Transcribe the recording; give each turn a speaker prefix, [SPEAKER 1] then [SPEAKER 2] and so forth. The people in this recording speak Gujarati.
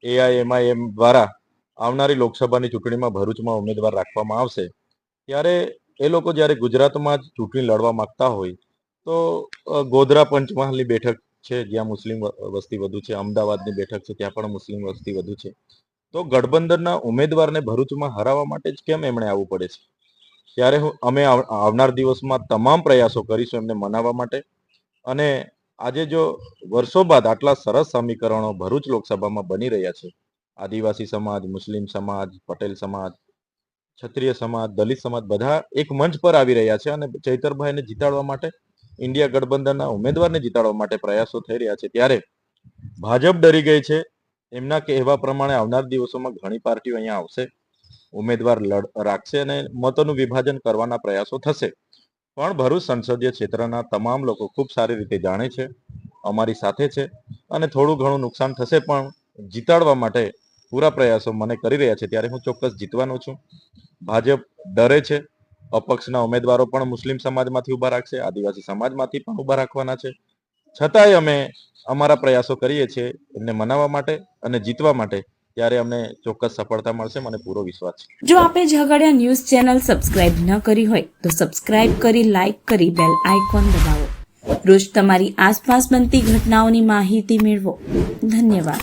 [SPEAKER 1] AIMIM દ્વારા આવનારી લોકસભાની ચૂંટણીમાં ભરૂચમાં ઉમેદવાર રાખવામાં આવશે, ત્યારે એ લોકો જ્યારે ગુજરાતમાં જ ચૂંટણી લડવા માંગતા હોય તો ગોધરા પંચમહાલની બેઠક છે જ્યાં મુસ્લિમ વસ્તી વધુ છે, અમદાવાદની બેઠક છે ત્યાં પણ મુસ્લિમ વસ્તી વધુ છે, તો ગઠબંધનના ઉમેદવારને ભરૂચમાં હરાવવા માટે જ કેમ એમણે આવવું પડે છે? ત્યારે અમે આવનાર દિવસમાં તમામ પ્રયાસો કરીશું એમને મનાવવા માટે. અને આજે જો વર્ષો બાદ આટલા સરસ સમીકરણો ભરૂચ લોકસભામાં બની રહ્યા છે, આદિવાસી સમાજ, મુસ્લિમ સમાજ, પટેલ સમાજ, ક્ષત્રિય સમાજ, દલિત સમાજ બધા એક મંચ પર આવી રહ્યા છે અને ચૈતરભાઈને જીતાડવા માટે, ઇન્ડિયા ગઠબંધનના ઉમેદવારને જીતાડવા માટે પ્રયાસો થઈ રહ્યા છે. ત્યારે ભાજપ ડરી ગઈ છે. એમના કહેવા પ્રમાણે આવનાર દિવસોમાં ઘણી પાર્ટીઓ અહીંયા આવશે, ઉમેદવાર રાખશે અને મતોનું વિભાજન કરવાના પ્રયાસો થશે. પણ ભરૂચ સંસદીય ક્ષેત્રના તમામ લોકો ખૂબ સારી રીતે જાણે છે, અમારી સાથે છે અને થોડું ઘણું નુકસાન થશે પણ જીતાડવા માટે પૂરા પ્રયાસો મને કરી રહ્યા છે. ત્યારે હું ચોક્કસ જીતવાનો છું. ભાજપ ડરે છે. અપક્ષના ઉમેદવારો પણ મુસ્લિમ સમાજમાંથી ઉભા રાખશે, આદિવાસી સમાજમાંથી પણ ઉભા રાખવાના છે. છતાંય અમે અમારા પ્રયાસો કરીએ છીએ એમને મનાવવા માટે અને જીતવા માટે. ત્યારે અમને ચોક્કસ સફળતા મળશે, મને પૂરો વિશ્વાસ છે.
[SPEAKER 2] જો આપે ઝઘડિયા ન્યૂઝ ચેનલ સબસ્ક્રાઇબ ન કરી હોય તો સબસ્ક્રાઇબ કરી, લાઇક કરી, બેલ આઇકોન દબાવો. રોજ તમારી આસપાસ બનતી ઘટનાઓની માહિતી મેળવો. ધન્યવાદ.